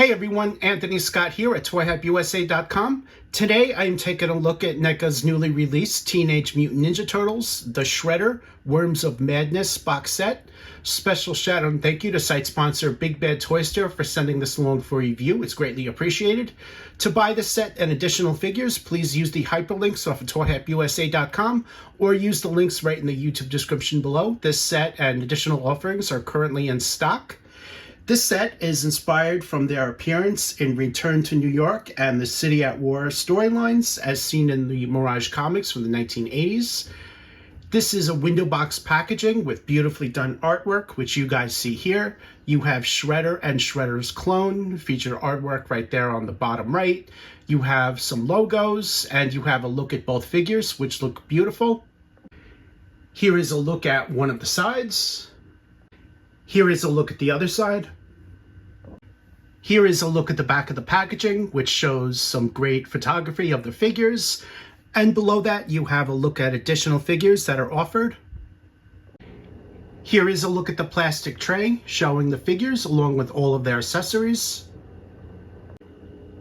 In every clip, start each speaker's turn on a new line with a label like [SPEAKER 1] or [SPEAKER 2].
[SPEAKER 1] Hey everyone, Anthony Scott here at ToyHypeUSA.com. Today I'm taking a look at NECA's newly released Teenage Mutant Ninja Turtles, The Shredder, Worms of Madness box set. Special shout out and thank you to site sponsor BigBadToyStore for sending this along for review. It's greatly appreciated. To buy the set and additional figures, please use the hyperlinks off of ToyHypeUSA.com or use the links right in the YouTube description below. This set and additional offerings are currently in stock. This set is inspired from their appearance in Return to New York and the City at War storylines as seen in the Mirage Comics from the 1980s. This is a window box packaging with beautifully done artwork, which you guys see here. You have Shredder and Shredder's clone, featured artwork right there on the bottom right. You have some logos, and you have a look at both figures, which look beautiful. Here is a look at one of the sides. Here is a look at the other side. Here is a look at the back of the packaging, which shows some great photography of the figures. And below that, you have a look at additional figures that are offered. Here is a look at the plastic tray, showing the figures along with all of their accessories.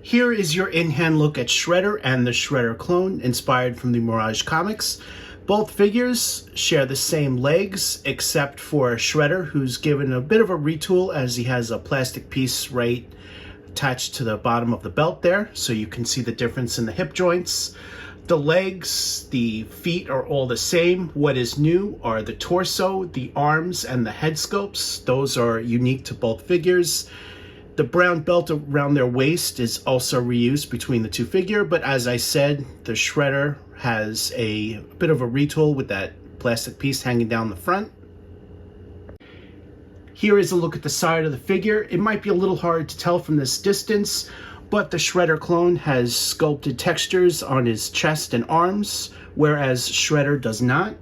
[SPEAKER 1] Here is your in-hand look at Shredder and the Shredder clone, inspired from the Mirage Comics. Both figures share the same legs, except for Shredder, who's given a bit of a retool as he has a plastic piece right attached to the bottom of the belt there, so you can see the difference in the hip joints. The legs, the feet are all the same. What is new are the torso, the arms, and the head sculpts. Those are unique to both figures. The brown belt around their waist is also reused between the two figures, but as I said, the Shredder has a bit of a retool with that plastic piece hanging down the front. Here is a look at the side of the figure. It might be a little hard to tell from this distance, but the Shredder clone has sculpted textures on his chest and arms, whereas Shredder does not.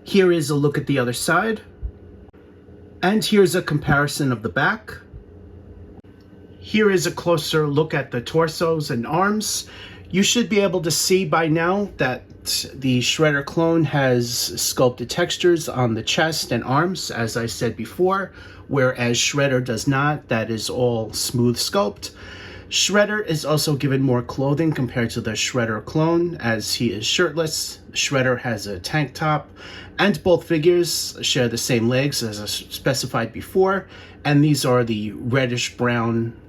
[SPEAKER 1] Here is a look at the other side. And here's a comparison of the back. Here is a closer look at the torsos and arms. You should be able to see by now that the Shredder clone has sculpted textures on the chest and arms, as I said before, whereas Shredder does not. That is all smooth sculpt. Shredder is also given more clothing compared to the Shredder clone, as he is shirtless. Shredder has a tank top, and both figures share the same legs as I specified before, and these are the reddish-brown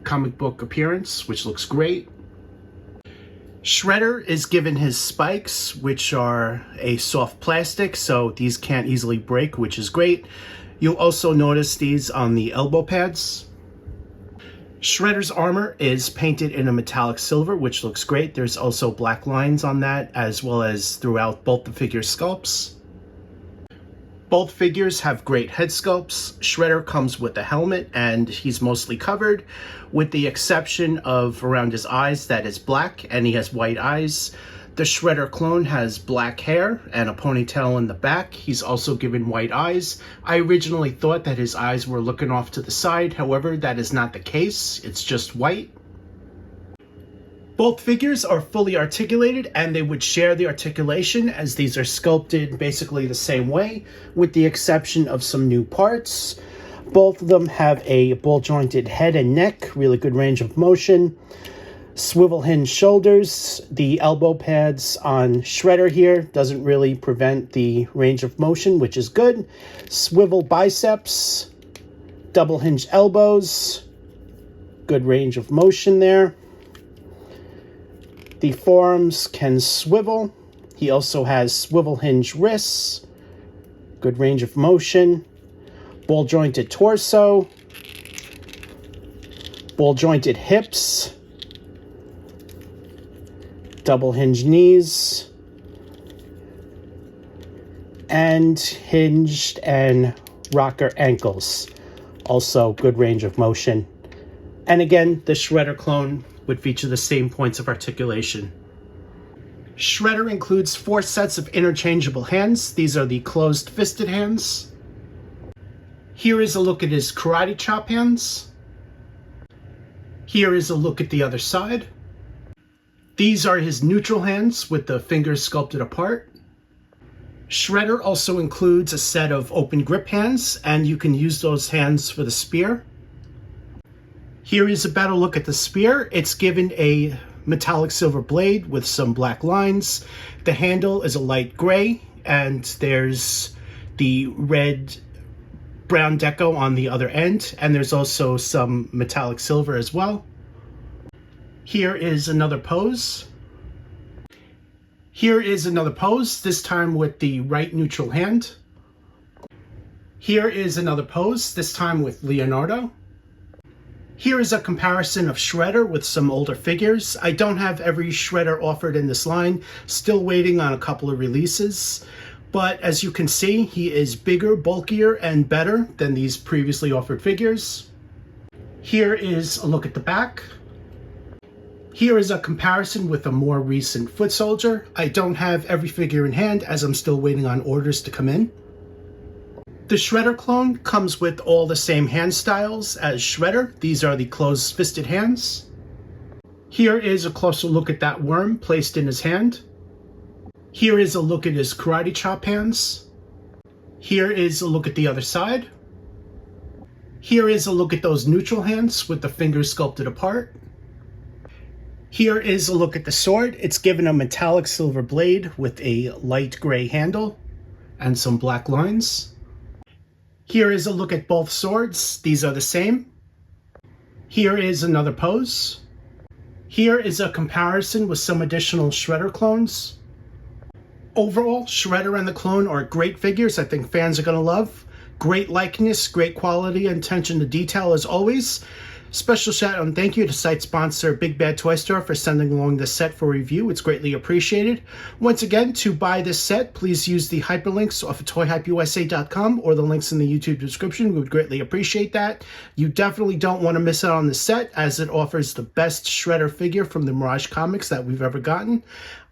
[SPEAKER 1] comic book appearance, which looks great. Shredder is given his spikes, which are a soft plastic, so these can't easily break, which is great. You'll also notice these on the elbow pads. Shredder's armor is painted in a metallic silver, which looks great. There's also black lines on that, as well as throughout both the figure sculpts. Both figures have great head sculpts. Shredder comes with a helmet, and he's mostly covered, with the exception of around his eyes that is black, and he has white eyes. The Shredder clone has black hair and a ponytail in the back. He's also given white eyes. I originally thought that his eyes were looking off to the side. However, that is not the case. It's just white. Both figures are fully articulated, and they would share the articulation as these are sculpted basically the same way, with the exception of some new parts. Both of them have a ball-jointed head and neck, really good range of motion. Swivel hinge shoulders. The elbow pads on Shredder here doesn't really prevent the range of motion, which is good. Swivel biceps, double hinge elbows, good range of motion there. The forearms can swivel. He also has swivel hinge wrists, good range of motion. Ball jointed torso, ball jointed hips, double hinge knees, and hinged and rocker ankles. Also good range of motion. And again, the Shredder clone would feature the same points of articulation. Shredder includes 4 sets of interchangeable hands. These are the closed fisted hands. Here is a look at his karate chop hands. Here is a look at the other side. These are his neutral hands with the fingers sculpted apart. Shredder also includes a set of open grip hands, and you can use those hands for the spear. Here is a better look at the spear. It's given a metallic silver blade with some black lines. The handle is a light gray, and there's the red brown deco on the other end, and there's also some metallic silver as well. Here is another pose. Here is another pose, this time with the right neutral hand. Here is another pose, this time with Leonardo. Here is a comparison of Shredder with some older figures. I don't have every Shredder offered in this line, still waiting on a couple of releases. But as you can see, he is bigger, bulkier, and better than these previously offered figures. Here is a look at the back. Here is a comparison with a more recent Foot Soldier. I don't have every figure in hand as I'm still waiting on orders to come in. The Shredder clone comes with all the same hand styles as Shredder. These are the closed-fisted hands. Here is a closer look at that worm placed in his hand. Here is a look at his karate chop hands. Here is a look at the other side. Here is a look at those neutral hands with the fingers sculpted apart. Here is a look at the sword. It's given a metallic silver blade with a light gray handle and some black lines. Here is a look at both swords. These are the same. Here is another pose. Here is a comparison with some additional Shredder clones. Overall, Shredder and the clone are great figures I think fans are going to love. Great likeness, great quality, and attention to detail as always. Special shout out and thank you to site sponsor BigBadToyStore for sending along this set for review. It's greatly appreciated. Once again, to buy this set, please use the hyperlinks off of ToyHypeUSA.com or the links in the YouTube description. We would greatly appreciate that. You definitely don't want to miss out on the set as it offers the best Shredder figure from the Mirage Comics that we've ever gotten.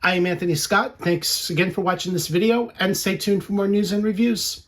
[SPEAKER 1] I am Anthony Scott. Thanks again for watching this video and stay tuned for more news and reviews.